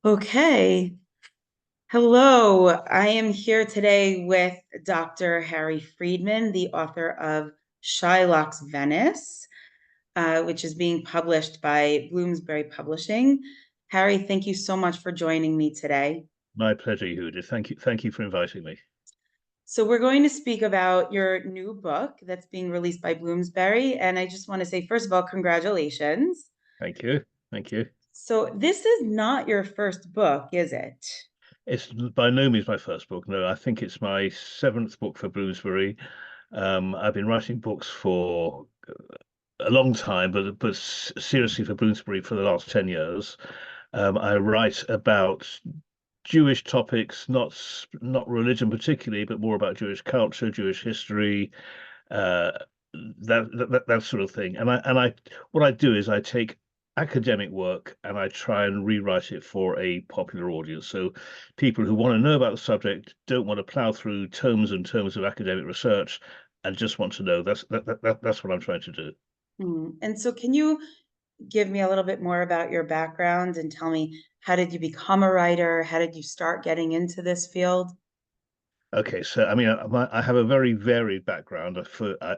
Okay. Hello. I am here today with Dr. Harry Freedman, the author of Shylock's Venice, which is being published by Bloomsbury Publishing. Harry, thank you so much for joining me today. My pleasure, Yehudit. Thank you. Thank you for inviting me. So, we're going to speak about your new book that's being released by Bloomsbury. And I just want to say, first of all, congratulations. Thank you. Thank you. So, this is not your first book, is it? It's by no means my first book. No, I think it's my seventh book for Bloomsbury. I've been writing books for a long time, but seriously for Bloomsbury for the last 10 years. I write about Jewish topics, not religion particularly, but more about Jewish culture, Jewish history, uh, that sort of thing. And I what I do is I take academic work and I try and rewrite it for a popular audience. So people who want to know about the subject don't want to plow through tomes and tomes of academic research and just want to know. That's what I'm trying to do. And so, can you give me a little bit more about your background and tell me how did you become a writer? How did you start getting into this field? Okay, so I mean, I have a very varied background.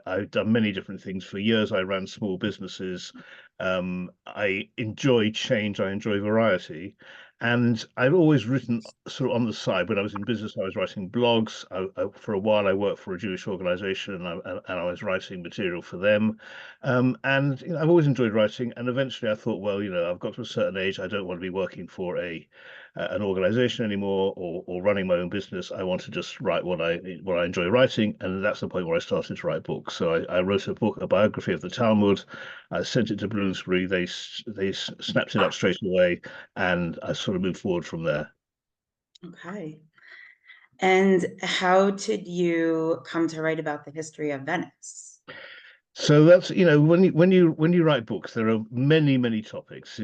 I've done many different things. For years, I ran small businesses. I enjoy change. I enjoy variety, and I've always written sort of on the side. When I was in business, I was writing blogs. For a while, I worked for a Jewish organization, and I was writing material for them. And I've always enjoyed writing. And eventually, I thought, well, I've got to a certain age. I don't want to be working for a an organization anymore or running my own business. I want to just write what I enjoy writing, and that's the point where I started to write books. So I wrote a book, a biography of the Talmud. I sent it to Bloomsbury. They snapped it up straight away, and I sort of moved forward from there. Okay. And how did you come to write about the history of Venice? So that's when you write books, there are many topics.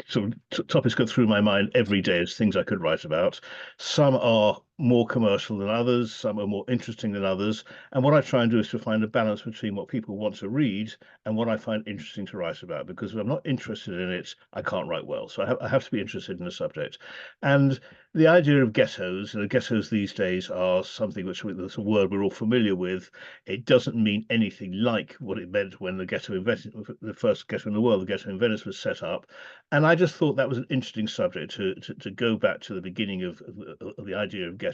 Sort of topics go through my mind every day as things I could write about. Some are more commercial than others. Some are more interesting than others. And what I try and do is to find a balance between what people want to read and what I find interesting to write about. Because if I'm not interested in it, I can't write well. So I have to be interested in the subject. And the idea of ghettos, ghettos these days are something that's a word we're all familiar with. It doesn't mean anything like what it meant when the first ghetto in the world, the ghetto in Venice, was set up. And I just thought that was an interesting subject to go back to the beginning of the idea of ghettos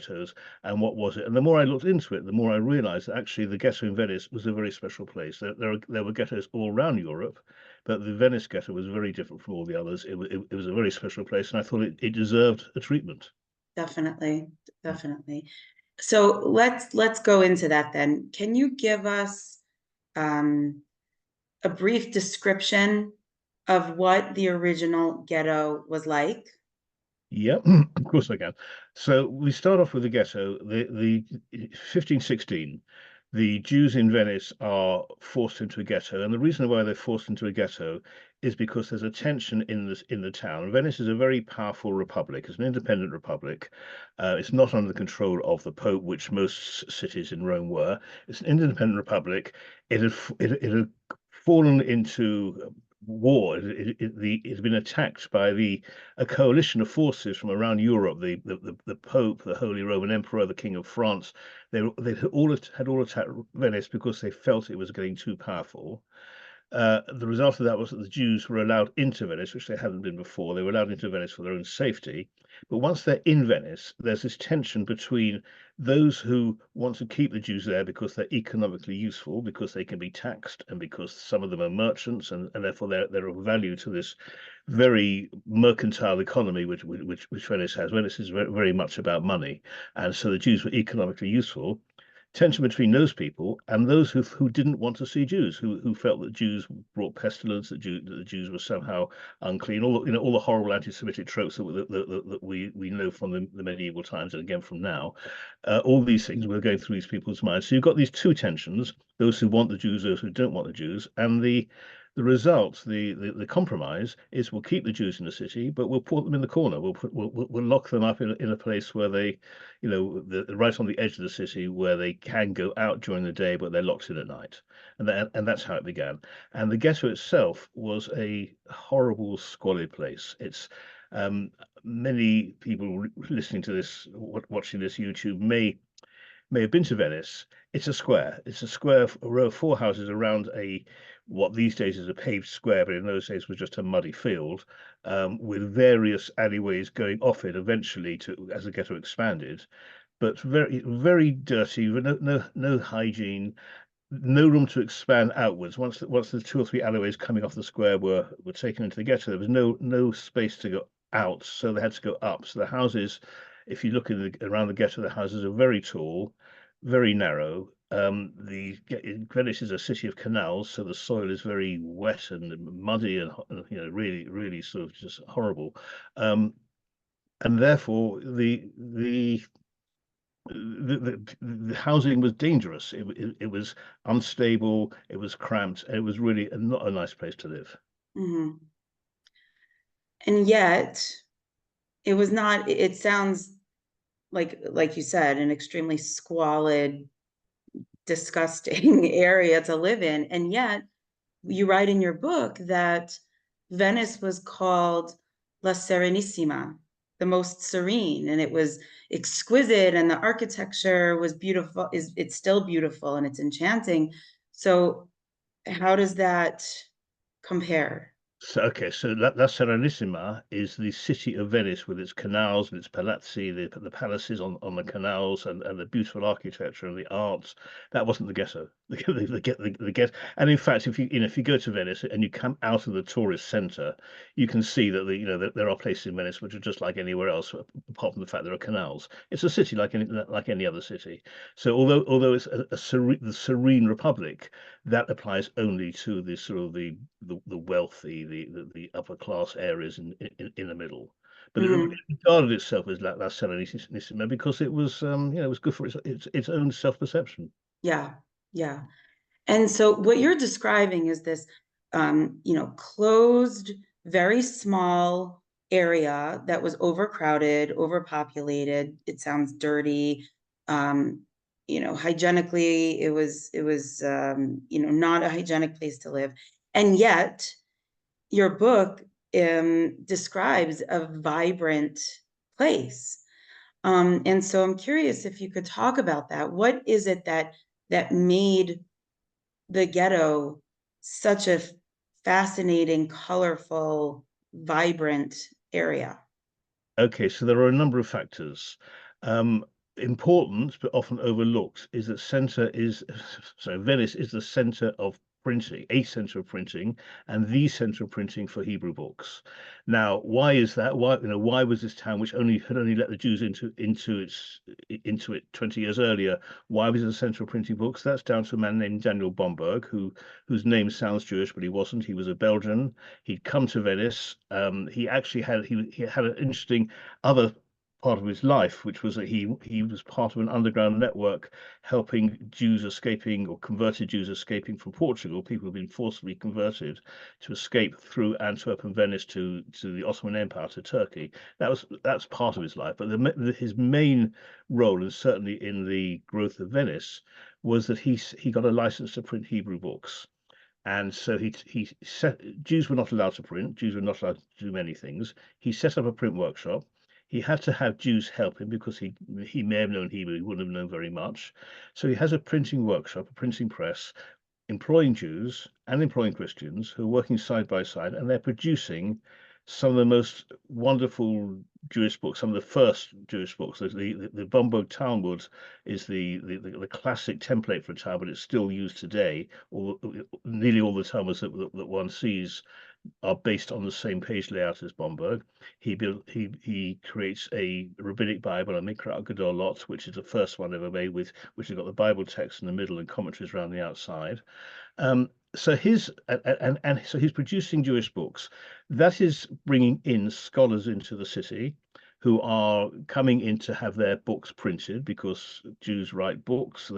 and what was it. And the more I looked into it, the more I realized that actually the ghetto in Venice was a very special place. There were ghettos all around Europe, but the Venice ghetto was very different from all the others. It was a very special place, and I thought it deserved a treatment. Definitely, definitely. So let's go into that then. Can you give us um, a brief description of what the original ghetto was like? Yeah, of course I can. So we start off with the ghetto. The 1516, the Jews in Venice are forced into a ghetto, and the reason why they're forced into a ghetto is because there's a tension in the town. Venice is a very powerful republic. It's an independent republic. It's not under the control of the Pope, which most cities in Rome were. It's an independent republic. It had fallen into war. It had been attacked by a coalition of forces from around Europe, the Pope, the Holy Roman Emperor, the King of France. They had all attacked Venice because they felt it was getting too powerful. The result of that was that the Jews were allowed into Venice, which they hadn't been before. They were allowed into Venice for their own safety. But once they're in Venice, there's this tension between those who want to keep the Jews there because they're economically useful, because they can be taxed, and because some of them are merchants, and therefore they're of value to this very mercantile economy which Venice has. Venice is very much about money, and so the Jews were economically useful. Tension between those people and those who didn't want to see Jews, who felt that Jews brought pestilence, that the Jews were somehow unclean, all the horrible anti-Semitic tropes that we know from the medieval times and again from now. All these things were going through these people's minds. So you've got these two tensions: those who want the Jews, those who don't want the Jews, and the result, the compromise is we'll keep the Jews in the city, but we'll put them in the corner. We'll lock them up in a place where they, right on the edge of the city where they can go out during the day, but they're locked in at night. And that's how it began. And the ghetto itself was a horrible, squalid place. Um, Many people listening to this, watching this YouTube, may have been to Venice. It's a square. It's a square, a row of four houses around a what these days is a paved square, but in those days was just a muddy field, with various alleyways going off it eventually to as the ghetto expanded. But very dirty, with no hygiene, no room to expand outwards. Once the two or three alleyways coming off the square were taken into the ghetto, there was no space to go out, so they had to go up. So the houses, if you look around the ghetto, the houses are very tall, very narrow. Venice is a city of canals, so the soil is very wet and muddy and really sort of just horrible. Um, and therefore the housing was dangerous. It was unstable. It was cramped. It was really not a nice place to live. Hmm. And yet, it was not, it sounds like you said, an extremely squalid, disgusting area to live in. And yet, you write in your book that Venice was called La Serenissima, the most serene, and it was exquisite, and the architecture was beautiful. It's still beautiful and it's enchanting. So, how does that compare? So, okay, so La Serenissima is the city of Venice with its canals and its palazzi, the palaces on the canals and the beautiful architecture and the arts. That wasn't the ghetto. The ghetto. And in fact, if you go to Venice and you come out of the tourist center, you can see that that there are places in Venice which are just like anywhere else, apart from the fact there are canals. It's a city like any other city. So although it's the serene republic, that applies only to the sort of the wealthy, the upper class areas in the middle. But it Mhm. regarded itself as La Serenissima because it was good for its own self-perception. Yeah, yeah. And so what you're describing is this, closed, very small area that was overcrowded, overpopulated. It sounds dirty. Um, hygienically, it was not a hygienic place to live. And yet, your book describes a vibrant place. And so I'm curious if you could talk about that. What is it that made the ghetto such a fascinating, colorful, vibrant area? Okay, so there are a number of factors. Um, Important but often overlooked is that center is so Venice is the center of printing, a center of printing, and the center of printing for Hebrew books. Now, why is that? Why was this town, which only had only let the Jews into it 20 years earlier, why was it a center of printing books? That's down to a man named Daniel Bomberg, whose name sounds Jewish, but he wasn't. He was a Belgian. He'd come to Venice. He actually he had an interesting other part of his life, which was that he was part of an underground network helping Jews escaping or converted Jews escaping from Portugal, people who've been forcibly converted to escape through Antwerp and Venice to the Ottoman Empire to Turkey. That's part of his life, but his main role, and certainly in the growth of Venice, was that he got a license to print Hebrew books. And so he set Jews were not allowed to print. Jews were not allowed to do many things. He set up a print workshop. He had to have Jews help him because he may have known Hebrew, he wouldn't have known very much. So he has a printing workshop, a printing press, employing Jews and employing Christians who are working side by side, and they're producing some of the most wonderful Jewish books, some of the first Jewish books. The Bomberg Talmud is the classic template for a Talmud. It's still used today. Nearly all the Talmuds that one sees are based on the same page layout as Bomberg. He creates a rabbinic Bible, a Mikra Gedolot, which is the first one ever made which has got the Bible text in the middle and commentaries around the outside. So so he's producing Jewish books. That is bringing in scholars into the city who are coming in to have their books printed because Jews write books.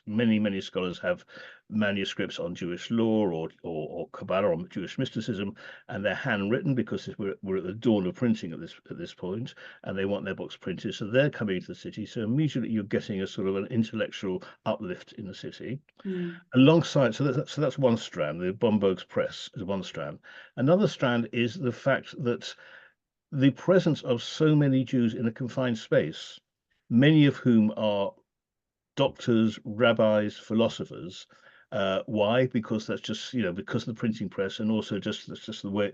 Many scholars have manuscripts on Jewish law or Kabbalah or Jewish mysticism, and they're handwritten because we're at the dawn of printing at this point, and they want their books printed. So they're coming into the city. So immediately you're getting a sort of an intellectual uplift in the city Mm. alongside. So that's one strand. The Bomberg's press is one strand. Another strand is the fact that the presence of so many Jews in a confined space, many of whom are doctors, rabbis, philosophers. Why? Because that's just, because of the printing press, and also just that's just the way.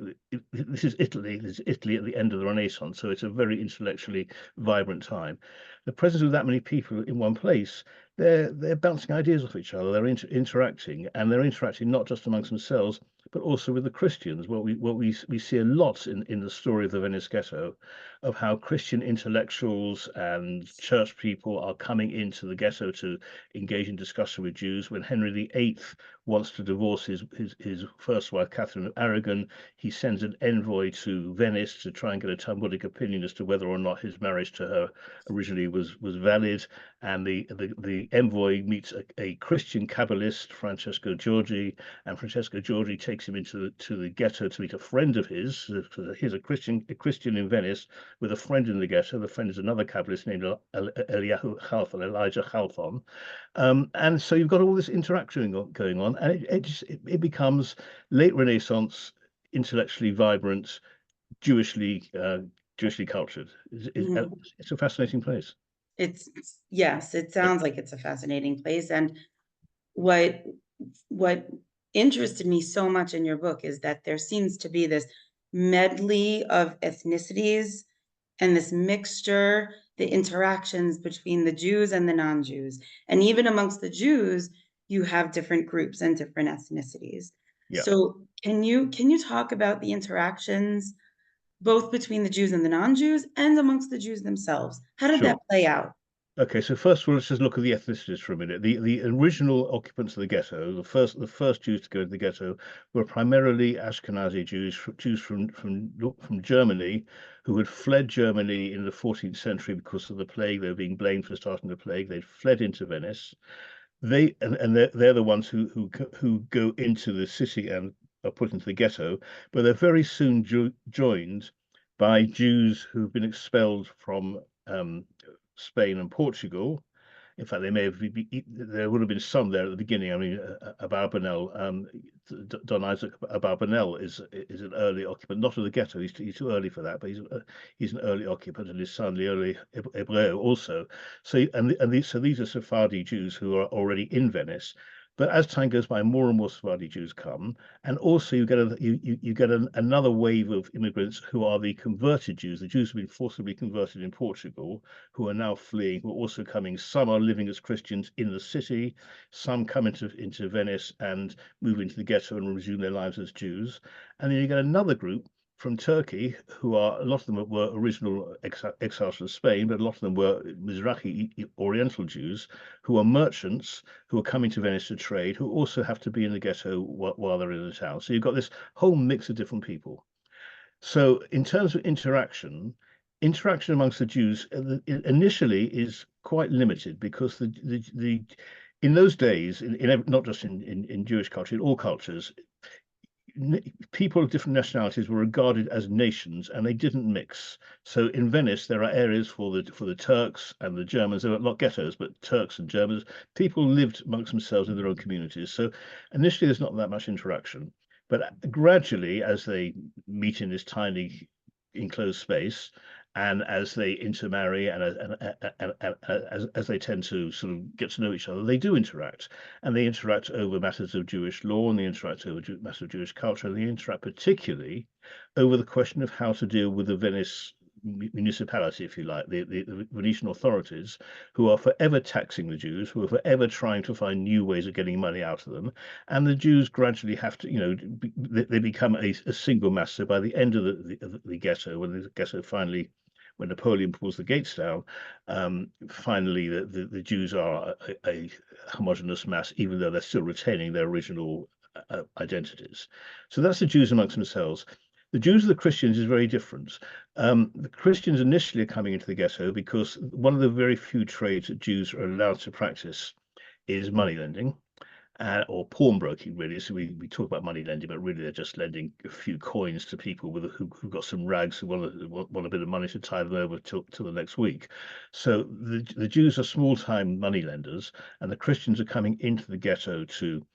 This is Italy. This is Italy at the end of the Renaissance, so it's a very intellectually vibrant time. The presence of that many people in one place, they're bouncing ideas off each other. They're interacting, and they're interacting not just amongst themselves, but also with the Christians. What we see a lot in the story of the Venice ghetto, of how Christian intellectuals and church people are coming into the ghetto to engage in discussion with Jews. When Henry VIII wants to divorce his first wife, Catherine of Aragon, he sends an envoy to Venice to try and get a Talmudic opinion as to whether or not his marriage to her originally was valid. And the envoy meets a Christian Kabbalist, Francesco Giorgi, and Francesco Giorgi takes him into the ghetto to meet a friend of his. He's a Christian in Venice with a friend in the ghetto. The friend is another Kabbalist named Eliyahu Chalfon, Elijah Chalfon. And so you've got all this interaction going on, and it becomes late Renaissance, intellectually vibrant, Jewishly cultured. Mhm. It's a fascinating place. Yes, it Yeah, sounds like it's a fascinating place. And what what interested me so much in your book is that there seems to be this medley of ethnicities and this mixture, the interactions between the Jews and the non-Jews. And even amongst the Jews, you have different groups and different ethnicities. yeah, So can you talk about the interactions both between the Jews and the non-Jews and amongst the Jews themselves? How did that sure. play out? Okay, so first of all, let's just look at the ethnicities for a minute. The original occupants of the ghetto, the first Jews to go into the ghetto, were primarily Ashkenazi Jews, Jews from Germany, who had fled Germany in the 14th century because of the plague. They were being blamed for starting the plague. They'd fled into Venice. They're the ones who go into the city and are put into the ghetto, but they're very soon joined by Jews who've been expelled from Spain and Portugal. In fact, they may have there would have been some there at the beginning. I mean, Abarbanel, Don Isaac Abarbanel is an early occupant, not of the ghetto. He's too early for that, but he's an early occupant, and his son, the early Hebreo, also. So these are Sephardi Jews who are already in Venice. But as time goes by, more and more Sephardi Jews come, and also you get another wave of immigrants who are the converted Jews. The Jews who have been forcibly converted in Portugal, who are now fleeing, who are also coming. Some are living as Christians in the city. Some come into Venice and move into the ghetto and resume their lives as Jews. And then you get another group from Turkey, who are a lot of them were original exiles from Spain, but a lot of them were Mizrahi Oriental Jews who are merchants who are coming to Venice to trade, who also have to be in the ghetto while they're in the town. So you've got this whole mix of different people. So, in terms of interaction amongst the Jews initially is quite limited because the in those days, not just in Jewish culture, in all cultures, people of different nationalities were regarded as nations and they didn't mix. So in Venice, there are areas for the Turks and the Germans. There were not ghettos, but Turks and Germans. People lived amongst themselves in their own communities. So initially, there's not that much interaction. But gradually, as they meet in this tiny enclosed space, and as they intermarry and as they tend to sort of get to know each other, they do interact, and they interact over matters of Jewish law, and they interact over matters of Jewish culture, and they interact particularly over the question of how to deal with the Venice municipality, if you like, the Venetian authorities, who are forever taxing the Jews, who are forever trying to find new ways of getting money out of them, and the Jews gradually have to, they become a single mass. So by the end of the ghetto, when the ghetto finally, when Napoleon pulls the gates down, finally the Jews are a homogenous mass, even though they're still retaining their original identities. So that's the Jews amongst themselves. The Jews and the Christians is very different. The Christians initially are coming into the ghetto because one of the very few trades that Jews are allowed to practice is money lending. Or pawnbroking, really. So we talk about money lending, but really they're just lending a few coins to people who've got some rags who want a bit of money to tie them over till the next week. So the Jews are small time money lenders, and the Christians are coming into the ghetto to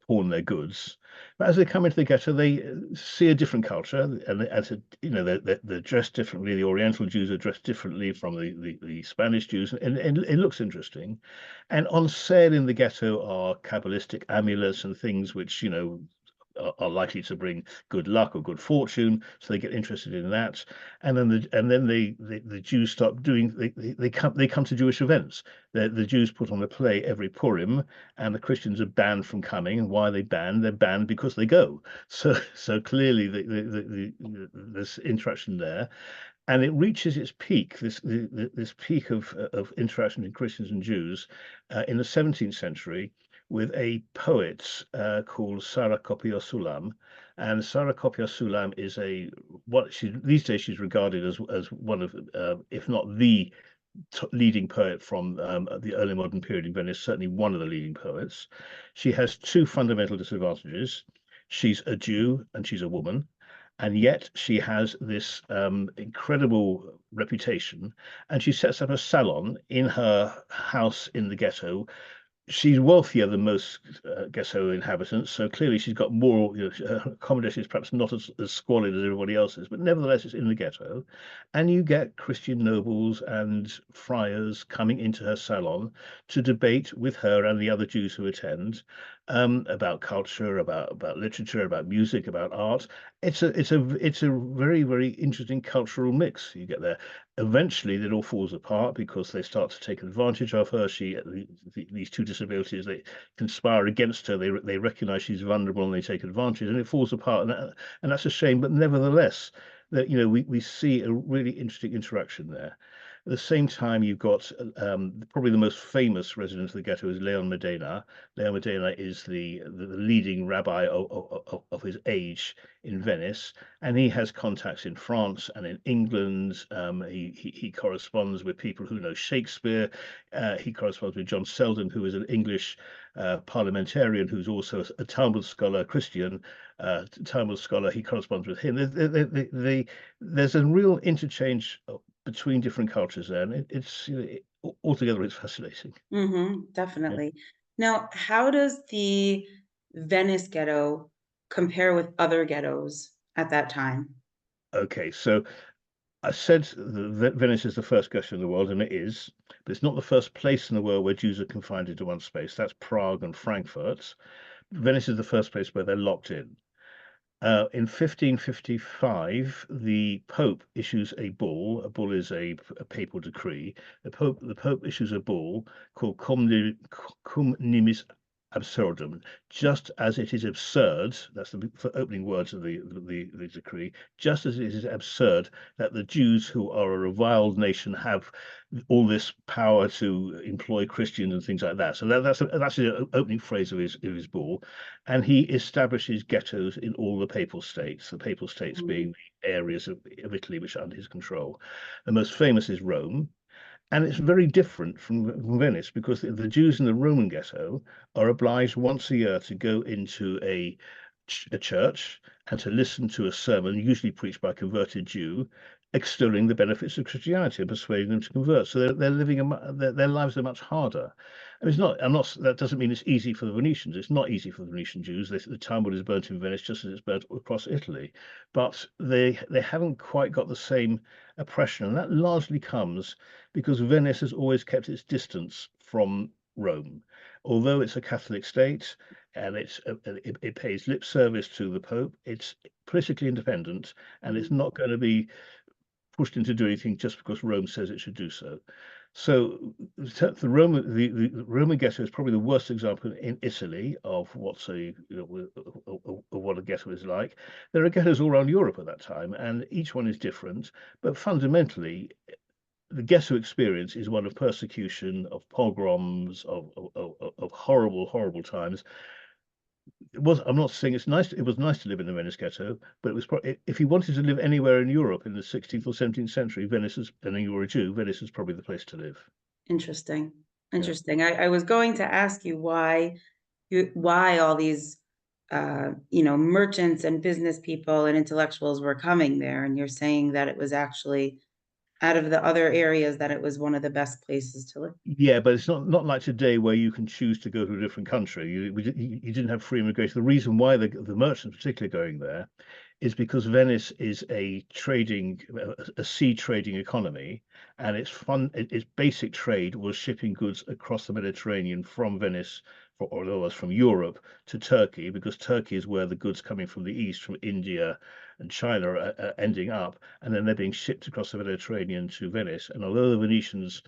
pawn their goods. But as they come into the ghetto, they see a different culture, and as a, they're dressed differently. The Oriental Jews are dressed differently from the Spanish Jews, and it looks interesting. And on sale in the ghetto are Kabbalistic amulets and things which are likely to bring good luck or good fortune, so they get interested in that. And then the Jews start doing they come to Jewish events. The Jews put on a play every Purim, and the Christians are banned from coming. And why are they banned? They're banned because they go. So clearly there's interaction there, and it reaches its peak, this peak of interaction in Christians and Jews, in the 17th century, with a poet called Sarah Kopior Sulam. And Sarah Kopior Sulam is these days she's regarded as one of, if not the leading poet from the early modern period in Venice, certainly one of the leading poets. She has two fundamental disadvantages. She's a Jew and she's a woman, and yet she has this incredible reputation, and she sets up a salon in her house in the ghetto. She's wealthier than most ghetto inhabitants, so clearly she's got more. Her accommodation is perhaps not as squalid as everybody else's, but nevertheless, it's in the ghetto, and you get Christian nobles and friars coming into her salon to debate with her and the other Jews who attend about culture, about literature, about music, about art. It's a very very interesting cultural mix you get there. Eventually, it all falls apart because they start to take advantage of her. These two disabilities, they conspire against her. They recognize she's vulnerable and they take advantage, and it falls apart. And that's a shame. But nevertheless, that we see a really interesting interaction there. At the same time, you've got probably the most famous resident of the ghetto is Leon Medina. Leon Medina is the leading rabbi of his age in Venice, and he has contacts in France and in England. He corresponds with people who know Shakespeare. He corresponds with John Selden, who is an English parliamentarian who's also a Talmud scholar, Christian Talmud scholar. He corresponds with him. There's a real interchange between different cultures there, and altogether it's fascinating. Yeah. Definitely. Now, how does the Venice ghetto compare with other ghettos at that time? Okay, so I said that Venice is the first ghetto in the world, and it is, but it's not the first place in the world where Jews are confined into one space. That's Prague and Frankfurt. Venice is the first place where they're locked in. In 1555, the Pope issues a bull. A bull is a papal decree. The Pope issues a bull called Cum Nimis Absurdum, just as it is absurd. That's the opening words of the decree. Just as it is absurd that the Jews, who are a reviled nation, have all this power to employ Christians and things like that. So that's the opening phrase of his bull, and he establishes ghettos in all the papal states. The papal states Mhm. being the areas of Italy which are under his control. The most famous is Rome, and it's very different from Venice because the Jews in the Roman ghetto are obliged once a year to go into a church and to listen to a sermon, usually preached by a converted Jew, extolling the benefits of Christianity and persuading them to convert. So they're living their lives are much harder. I mean, it's not. I'm not. That doesn't mean it's easy for the Venetians. It's not easy for the Venetian Jews. The Talmud is burnt in Venice just as it's burnt across Italy, but they haven't quite got the same oppression, and that largely comes because Venice has always kept its distance from Rome. Although it's a Catholic state and it pays lip service to the Pope, it's politically independent, and it's Mhm. not going to be pushed into doing anything just because Rome says it should do so. So the Roman ghetto is probably the worst example in Italy of what a ghetto is like. There are ghettos all around Europe at that time, and each one is different. But fundamentally, the ghetto experience is one of persecution, of pogroms, of horrible, horrible times. I'm not saying it's nice. It was nice to live in the Venice ghetto, but it was if you wanted to live anywhere in Europe in the 16th or 17th century, and you were a Jew, Venice is probably the place to live. Interesting. Yeah. Interesting. I was going to ask you why all these merchants and business people and intellectuals were coming there, and you're saying that it was actually out of the other areas that it was one of the best places to live. Yeah, but it's not like today where you can choose to go to a different country. You didn't have free immigration. The reason why the merchants particularly going there is because Venice is a sea trading economy, and its basic trade was shipping goods across the Mediterranean from Venice, or otherwise from Europe to Turkey, because Turkey is where the goods coming from the east, from India and China, are ending up, and then they're being shipped across the Mediterranean to Venice. And although the Venetians,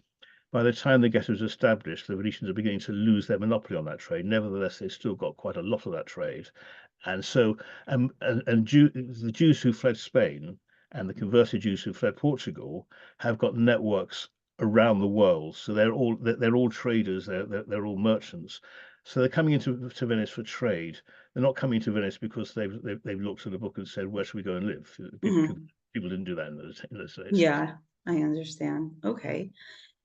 by the time the ghetto was established, the Venetians are beginning to lose their monopoly on that trade. Nevertheless, they still got quite a lot of that trade. And so, the Jews who fled Spain and the converted Jews who fled Portugal have got networks around the world. So they're all traders. They're all merchants. So they're coming into Venice for trade. They're not coming to Venice because they've looked at a book and said, where should we go and live? Mhm. People didn't do that in those days. Yeah, I understand. Okay.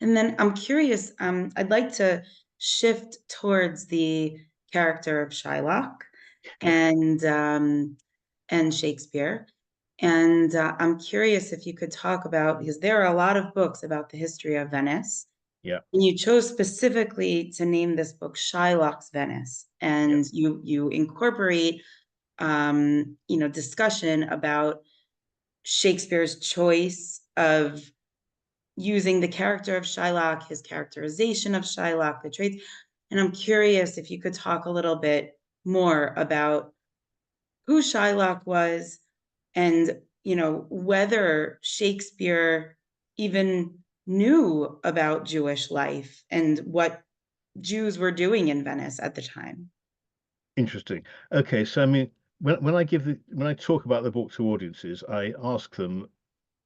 And then I'm curious, I'd like to shift towards the character of Shylock Okay. and Shakespeare. And I'm curious if you could talk about, because there are a lot of books about the history of Venice, Yeah. and you chose specifically to name this book Shylock's Venice, Yeah. and you incorporate discussion about Shakespeare's choice of using the character of Shylock, his characterization of Shylock, the traits. And I'm curious if you could talk a little bit more about who Shylock was and, whether Shakespeare even knew about Jewish life and what Jews were doing in Venice at the time. Interesting. Okay, so I mean, when I talk about the book to audiences, I ask them,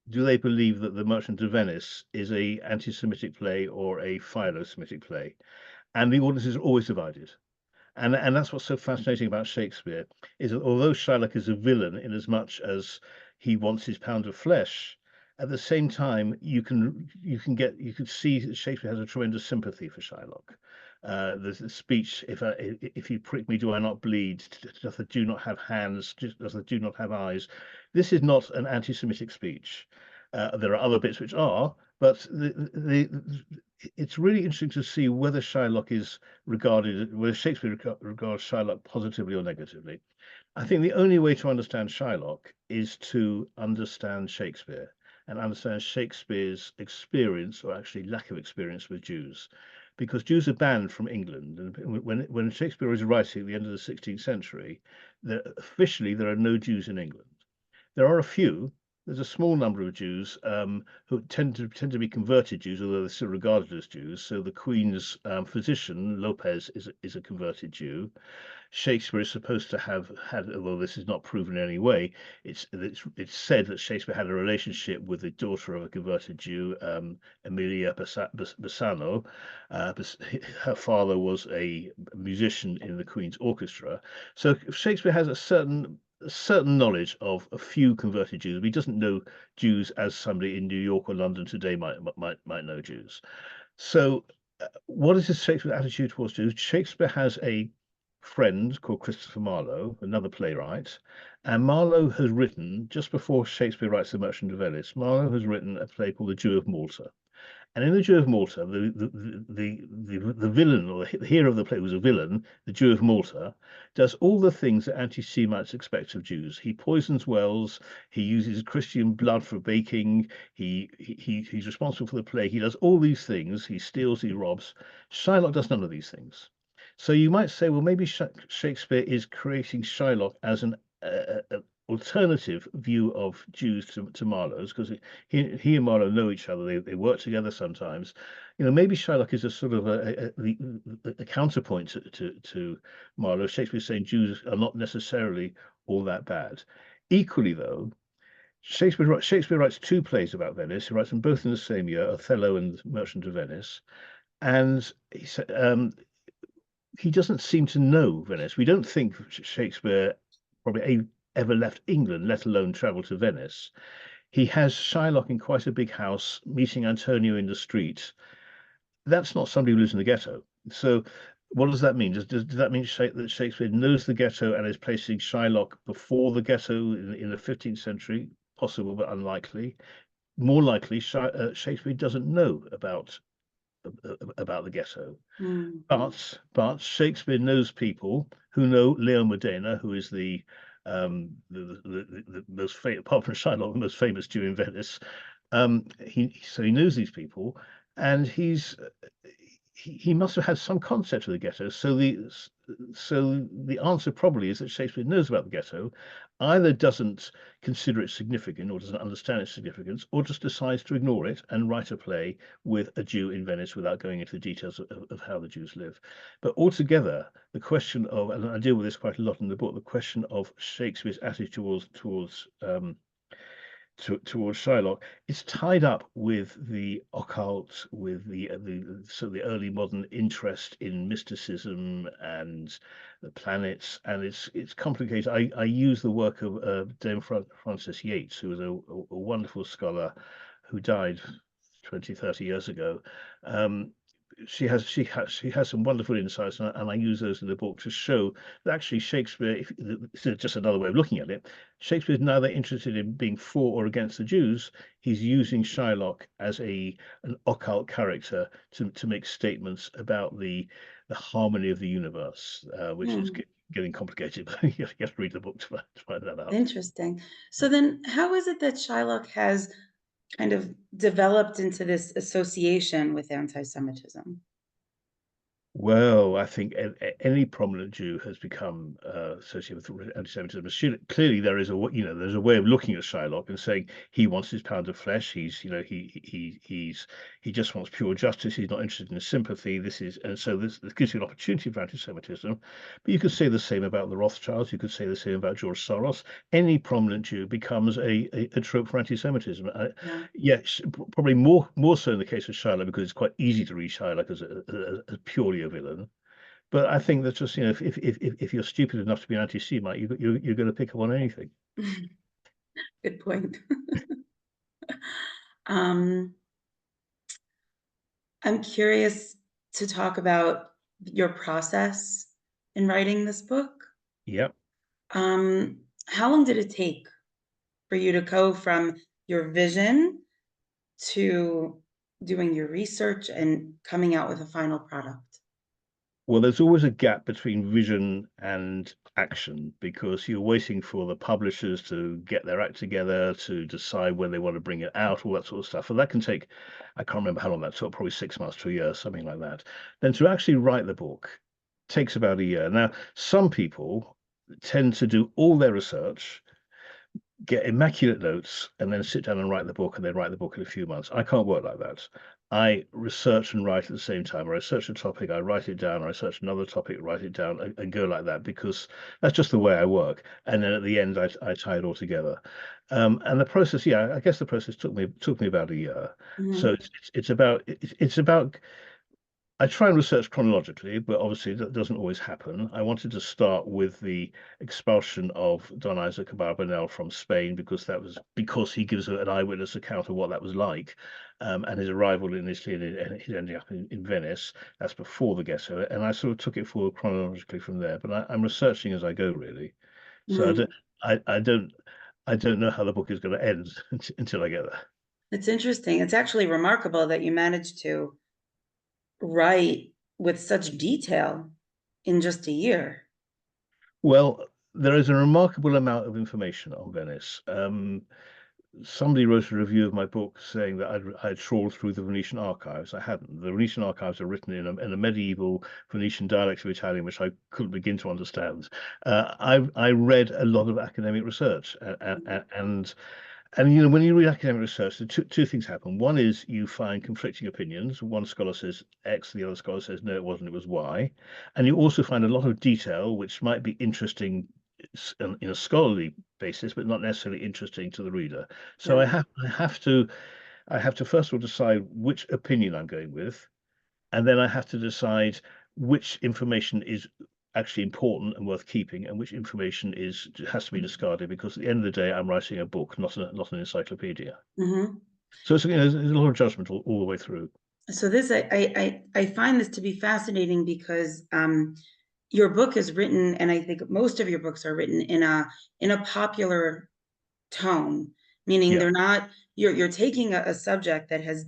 do they believe that The Merchant of Venice is a anti-Semitic play or a philo-Semitic play? And the audience is always divided. And that's what's so fascinating about Shakespeare, is that although Shylock is a villain in as much as he wants his pound of flesh, at the same time you can see that Shakespeare has a tremendous sympathy for Shylock. There's a speech, if you prick me, do I not bleed? Does the Jew not have hands? Does the Jew not have eyes? This is not an anti-Semitic speech. There are other bits which are, but it's really interesting to see whether whether Shakespeare regards Shylock positively or negatively. I think the only way to understand Shylock is to understand Shakespeare and understand Shakespeare's experience, or actually lack of experience, with Jews, because Jews are banned from England. And when Shakespeare was writing at the end of the 16th century, officially there are no Jews in England. There are a few. There's a small number of Jews who tend to be converted Jews, although they're still regarded as Jews. So the Queen's physician Lopez is a converted Jew. Shakespeare is supposed to have had, although this is not proven in any way, it's said that Shakespeare had a relationship with the daughter of a converted Jew, Emilia Bassano. Her father was a musician in the Queen's orchestra. So Shakespeare has a certain knowledge of a few converted Jews, but he doesn't know Jews as somebody in New York or London today might know Jews. So, what is his Shakespeare attitude towards Jews? Shakespeare has a friend called Christopher Marlowe, another playwright, and Marlowe has written, just before Shakespeare writes The Merchant of Venice, Marlowe has written a play called The Jew of Malta. And in the Jew of Malta, the villain, or the hero of the play, was a villain, the Jew of Malta, does all the things that anti-Semites expect of Jews. He poisons wells. He uses Christian blood for baking. He's responsible for the plague. He does all these things. He steals. He robs. Shylock does none of these things. So you might say, well, maybe Shakespeare is creating Shylock as an alternative view of Jews to Marlowe's, because he and Marlowe know each other. They work together sometimes. Maybe Shylock is a sort of a counterpoint to Marlowe. Shakespeare's saying Jews are not necessarily all that bad. Equally, though, Shakespeare writes two plays about Venice. He writes them both in the same year, Othello and Merchant of Venice. And he doesn't seem to know Venice. We don't think Shakespeare probably ever left England, let alone travel to Venice. He has Shylock in quite a big house, meeting Antonio in the street. That's not somebody who lives in the ghetto. So, what does that mean? Does that mean that Shakespeare knows the ghetto and is placing Shylock before the ghetto in the 15th century? Possible, but unlikely. more likely Shakespeare doesn't know about the ghetto. Mm. But Shakespeare knows people who know Leo Modena, who is the most apart from Shylock, the most famous Jew in Venice. He knows these people, and he must have had some concept of the ghetto. So the answer probably is that Shakespeare knows about the ghetto, either doesn't consider it significant or doesn't understand its significance, or just decides to ignore it and write a play with a Jew in Venice without going into the details of how the Jews live. But altogether, the question of, and I deal with this quite a lot in the book, the question of Shakespeare's attitude towards Shylock, it's tied up with the occult, with the early modern interest in mysticism and the planets, and it's complicated. I use the work of Dame Frances Yates, who was a wonderful scholar who died 20, 30 years ago. Um, she has some wonderful insights, and I use those in the book to show that actually Shakespeare, if, just another way of looking at it, Shakespeare is neither interested in being for or against the Jews. He's using Shylock as an occult character to make statements about the harmony of the universe, which is Mm. getting complicated. But you have to read the book to find that out. Interesting. So then, how is it that Shylock has kind of developed into this association with anti-Semitism? Well, I think any prominent Jew has become associated with anti-Semitism. Clearly, there's a way of looking at Shylock and saying he wants his pound of flesh. He just wants pure justice. He's not interested in sympathy. This gives you an opportunity for anti-Semitism. But you could say the same about the Rothschilds. You could say the same about George Soros. Any prominent Jew becomes a trope for anti-Semitism. Yeah. Yes, probably more so in the case of Shylock because it's quite easy to read Shylock as purely a villain. But I think that just if you're stupid enough to be an anti-Semite, you're going to pick up on anything. Good point. Um, I'm curious to talk about your process in writing this book. Yeah. How long did it take for you to go from your vision to doing your research and coming out with a final product? Well, there's always a gap between vision and action because you're waiting for the publishers to get their act together, to decide when they want to bring it out, all that sort of stuff. And that can take, I can't remember how long that took, probably 6 months to a year, something like that. Then to actually write the book takes about a year. Now, some people tend to do all their research, get immaculate notes, and then sit down and write the book, and then write the book in a few months. I can't work like that. I research and write at the same time. I research a topic, I write it down. I research another topic, write it down, and go like that because that's just the way I work. And then at the end, I tie it all together. And the process, yeah, I guess the process took me about a year. So Mhm. it's about I try and research chronologically, but obviously that doesn't always happen. I wanted to start with the expulsion of Don Isaac Abarbanel from Spain because he gives an eyewitness account of what that was like, and his arrival in Italy and his ending up in Venice. That's before the ghetto, and I sort of took it forward chronologically from there. But I'm researching as I go, really. So I don't, Mhm. I, I don't, I don't know how the book is going to end until I get there. It's interesting. It's actually remarkable that you managed to write with such detail in just a year. Well, there is a remarkable amount of information on Venice. Somebody wrote a review of my book saying that I'd trawled through the Venetian archives. I hadn't. The Venetian archives are written in a medieval Venetian dialect of Italian, which I couldn't begin to understand. I read a lot of academic research, and when you read academic research, two things happen. One is you find conflicting opinions. One scholar says X, the other scholar says no, it wasn't, it was Y. And you also find a lot of detail which might be interesting in a scholarly basis, but not necessarily interesting to the reader. So Yeah. I have to first of all decide which opinion I'm going with, and then I have to decide which information is actually important and worth keeping, and which information has to be discarded because at the end of the day, I'm writing a book, not an encyclopedia. Mhm. So there's a lot of judgment all the way through. So this I find this to be fascinating because your book is written, and I think most of your books are written in a popular tone. meaning Yeah, they're not, you're taking a subject that has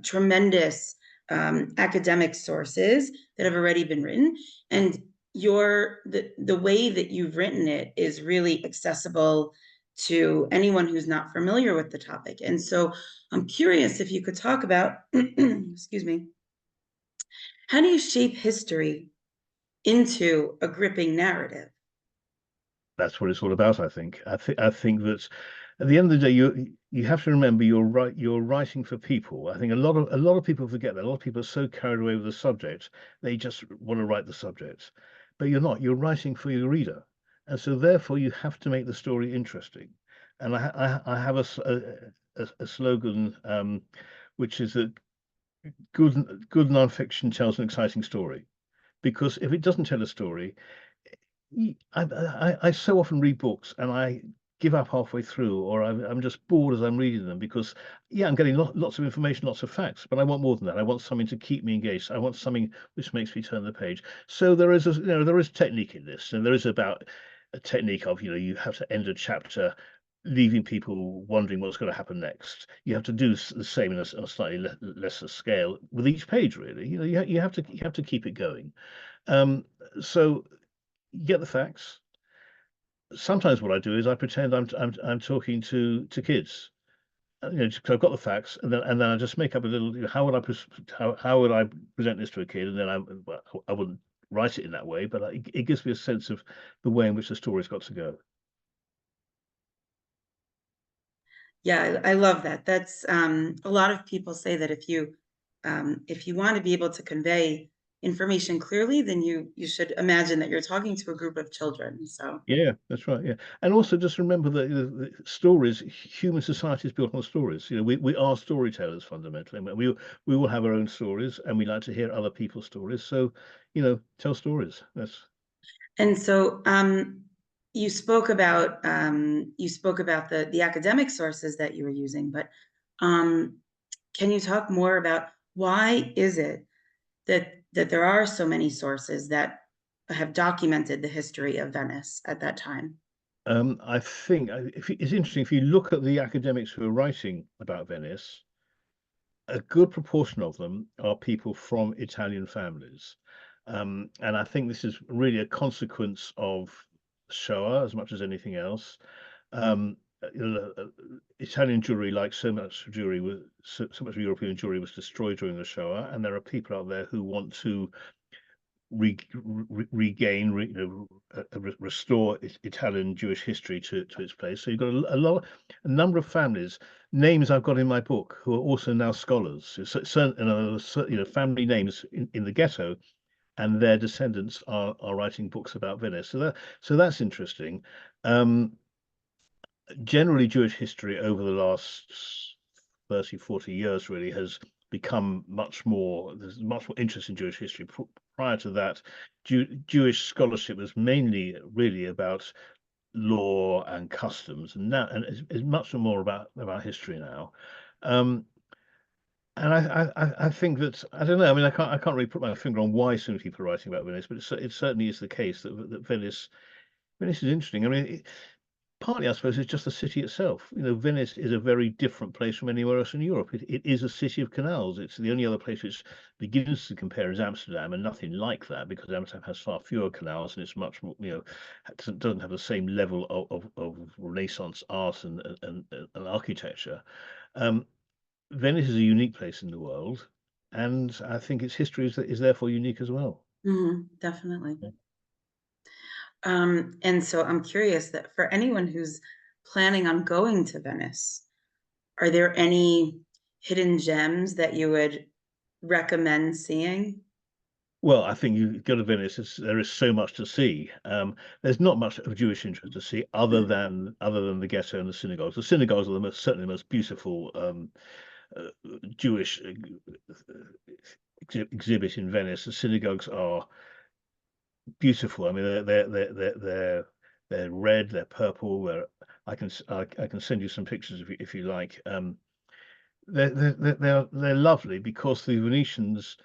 tremendous academic sources that have already been written, and the way that you've written it is really accessible to anyone who's not familiar with the topic. And so I'm curious if you could talk about, excuse me, how do you shape history into a gripping narrative? that's what it's all about, I think. I think that at the end of the day, you have to remember you're writing for people. I think a lot of people forget that. A lot of people are so carried away with the subject, they just want to write the subject. But you're not. You're writing for your reader. And so therefore you have to make the story interesting. And I have a slogan, which is that good nonfiction tells an exciting story. Because if it doesn't tell a story, I so often read books and I give up halfway through, or I'm just bored as I'm reading them because, yeah, I'm getting lots of information, lots of facts, but I want more than that. I want something to keep me engaged. I want something which makes me turn the page. So there is technique in this, and there is about a technique of, you have to end a chapter, leaving people wondering what's going to happen next. You have to do the same in a slightly lesser scale with each page, really. You have to keep it going. Um, so you get the facts. Sometimes what I do is I pretend I'm talking to kids. So I've got the facts, and then I just make up a little. How would how would I present this to a kid? And then well, I wouldn't write it in that way, but it gives me a sense of the way in which the story's got to go. Yeah, I love that. That's a lot of people say that if you want to be able to convey information clearly, then you should imagine that you're talking to a group of children. So, Yeah, that's right. Yeah, and also just remember that the stories, human society is built on stories. We are storytellers fundamentally. I mean, we all have our own stories, and we like to hear other people's stories. So, tell stories. That's and so you spoke about the academic sources that you were using, but um, can you talk more about why is it that there are so many sources that have documented the history of Venice at that time? I think it's interesting if you look at the academics who are writing about Venice, a good proportion of them are people from Italian families. And I think this is really a consequence of Shoah as much as anything else. Italian Jewry, like so much Jewry, so much of European Jewry was destroyed during the Shoah, and there are people out there who want to regain, restore Italian Jewish history to its place. So you've got a number of families, names I've got in my book, who are also now scholars. Certain, family names in the ghetto, and their descendants are writing books about Venice. So that's interesting. Um, Generally, Jewish history over the last 30, 40 years really has become there's much more interest in Jewish history. Prior to that, Jewish scholarship was mainly really about law and customs, and now is much more about history now. Um, and I think that I don't know. I mean, I can't really put my finger on why so many people are writing about Venice, but it certainly is the case that Venice is interesting. I mean, partly, I suppose, it's just the city itself. Venice is a very different place from anywhere else in Europe. It is a city of canals. It's the only other place which begins to compare is Amsterdam, and nothing like that because Amsterdam has far fewer canals and it's much more, doesn't have the same level of Renaissance art and architecture. Um, Venice is a unique place in the world, and I think its history is therefore unique as well. Definitely. And so I'm curious that for anyone who's planning on going to Venice, are there any hidden gems that you would recommend seeing? Well, I think you go to Venice. There is so much to see. There's not much of Jewish interest to see other than the ghetto and the synagogues. The synagogues are certainly the most beautiful uh, Jewish exhibit in Venice. The synagogues are beautiful. I mean, they're red, they're purple. I can send you some pictures if you like. They're lovely because the Venetians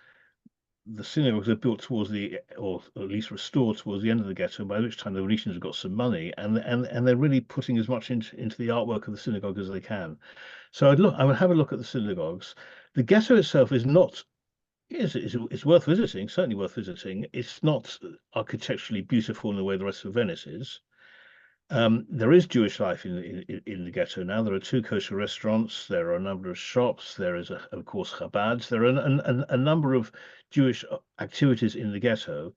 the synagogues are built towards or at least restored towards the end of the ghetto, by which time the Venetians have got some money, and they're really putting as much into the artwork of the synagogue as they can. So I would have a look at the synagogues. The ghetto itself is not. Yes, it's worth visiting, certainly worth visiting. It's not architecturally beautiful in the way the rest of Venice is. There is Jewish life in the ghetto now. There are two kosher restaurants. There are a number of shops. There is, of course, Chabad's. There are a number of Jewish activities in the ghetto.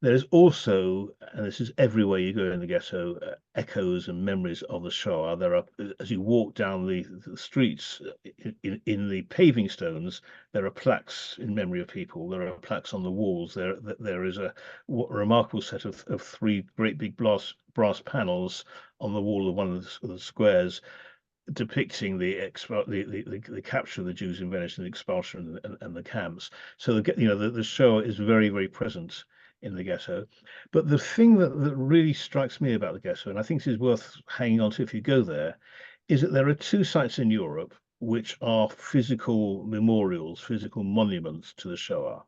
There's also, and this is everywhere you go in the ghetto, echoes and memories of the Shoah. There are, as you walk down the streets in the paving stones, there are plaques in memory of people. There are plaques on the walls. There is a remarkable set of three great big brass panels on the wall of one of the squares depicting the capture of the Jews in Venice and the expulsion and the camps. So the Shoah is very, very present in the ghetto. But the thing that really strikes me about the ghetto, and I think is worth hanging on to if you go there, is that there are two sites in Europe which are physical memorials, physical monuments to the Shoah.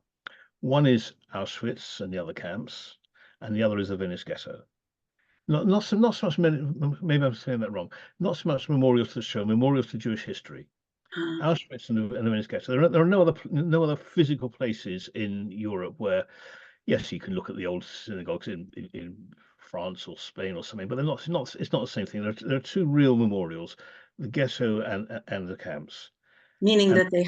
One is Auschwitz and the other camps, and the other is the Venice ghetto. Not so much, maybe I'm saying that wrong. Not so much memorials to the Shoah, memorials to Jewish history. Auschwitz and the Venice ghetto. There are no other physical places in Europe where, yes, you can look at the old synagogues in France or Spain or something, but it's not the same thing. There are two real memorials, the ghetto and the camps, Meaning and that they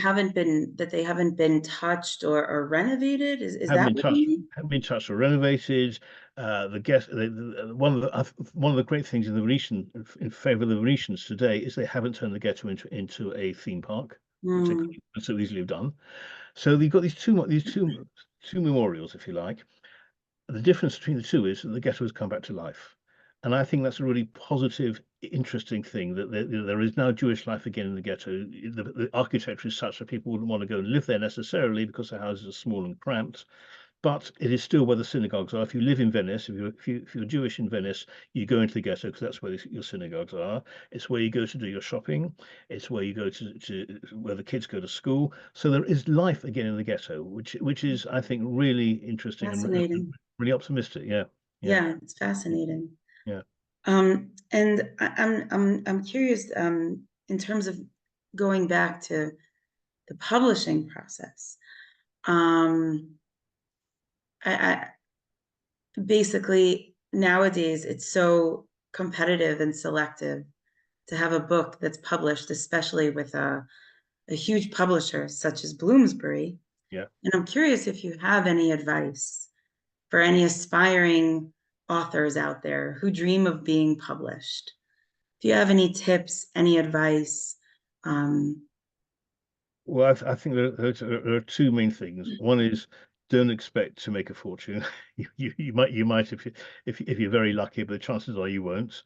haven't been touched or renovated? Is haven't that been what you touched, mean? or renovated. One of the great things in the Venetian in favour of the Venetians today is they haven't turned the ghetto into a theme park, which they Mm, could so easily have done. So you've got two memorials, if you like. The difference between the two is that the ghetto has come back to life. And I think that's a really positive, interesting thing that there is now Jewish life again in the ghetto. The architecture is such that people wouldn't want to go and live there necessarily because the houses are small and cramped, but it is still where the synagogues are. If you live in Venice, if you're Jewish in Venice, you go into the ghetto because that's where your synagogues are. It's where you go to do your shopping. It's where you go to where the kids go to school. So there is life again in the ghetto, which is, I think, really interesting and fascinating. really optimistic. Yeah, yeah, Yeah, it's fascinating. yeah. And I'm curious, in terms of going back to the publishing process. Um, I basically nowadays it's so competitive and selective to have a book that's published, especially with a huge publisher such as Bloomsbury. Yeah. And I'm curious if you have any advice for any aspiring authors out there who dream of being published. Do you have any tips, any advice? Um, Well, I think there are two main things. One is don't expect to make a fortune. You might if you're very lucky, but the chances are you won't.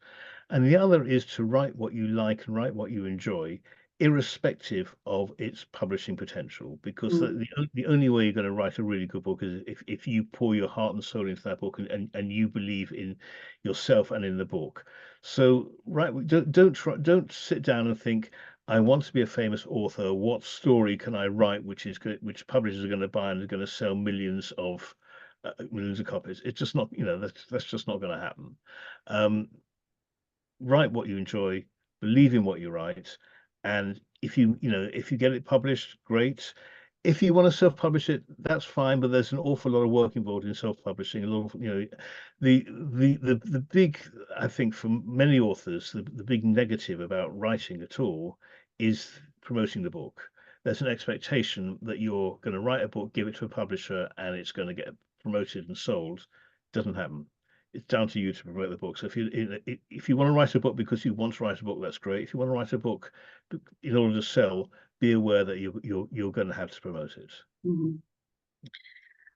And the other is to write what you like and write what you enjoy, irrespective of its publishing potential. Because mm, the only way you're going to write a really good book is if you pour your heart and soul into that book and you believe in yourself and in the book. So don't sit down and think, I want to be a famous author. What story can I write which publishers are going to buy and are going to sell millions of copies? It's just not, that's just not going to happen. Um, Write what you enjoy, believe in what you write, and if you get it published, great. If you want to self-publish it, that's fine, but there's an awful lot of work involved in self-publishing. A lot of, the big, I think, for many authors, the big negative about writing at all is promoting the book. There's an expectation that you're going to write a book, give it to a publisher, and it's going to get promoted and sold. Doesn't happen. It's down to you to promote the book. So if you want to write a book because you want to write a book, that's great. If you want to write a book in order to sell, be aware that you're going to have to promote it. mhm.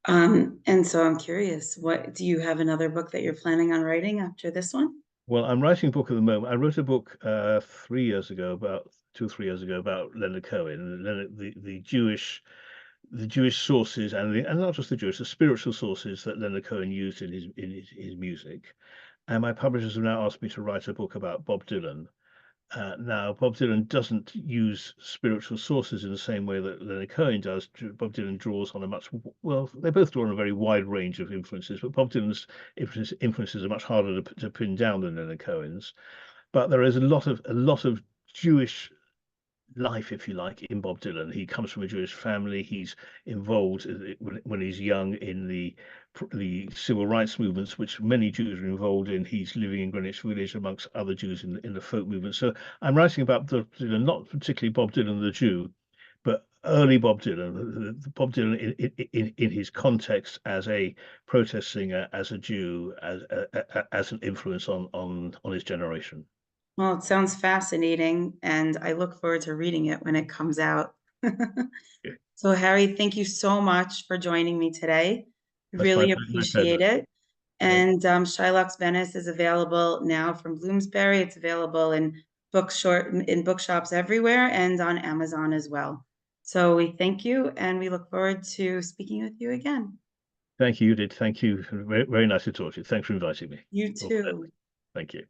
And so I'm curious, what do you have another book that you're planning on writing after this one? Well, I'm writing a book at the moment. I wrote a book 3 years ago, about 2 or 3 years ago, about Leonard Cohen and the Jewish sources and not just the Jewish, the spiritual sources that Leonard Cohen used in his music. And my publishers have now asked me to write a book about Bob Dylan. Now, Bob Dylan doesn't use spiritual sources in the same way that Leonard Cohen does. Bob Dylan draws on a much, well, they both draw on a very wide range of influences, but Bob Dylan's influences are much harder to pin down than Leonard Cohen's. But there is a lot of Jewish life, if you like, in Bob Dylan. He comes from a Jewish family. He's involved when he's young in the civil rights movements, which many Jews are involved in. He's living in Greenwich Village amongst other Jews in the folk movement. So I'm writing about Dylan, not particularly Bob Dylan the Jew, but early Bob Dylan, Bob Dylan in his context as a protest singer, as a Jew, as an influence on his generation. Well, it sounds fascinating, and I look forward to reading it when it comes out. Yeah, So, Harry, thank you so much for joining me today. that's Really my pleasure. appreciate it. Yeah. And Shylock's Venice is available now from Bloomsbury. It's available in in bookshops everywhere and on Amazon as well. So we thank you, and we look forward to speaking with you again. Thank you, Yehudit. Thank you. Very, very nice to talk to you. Thanks for inviting me. You All the best. too. Thank you.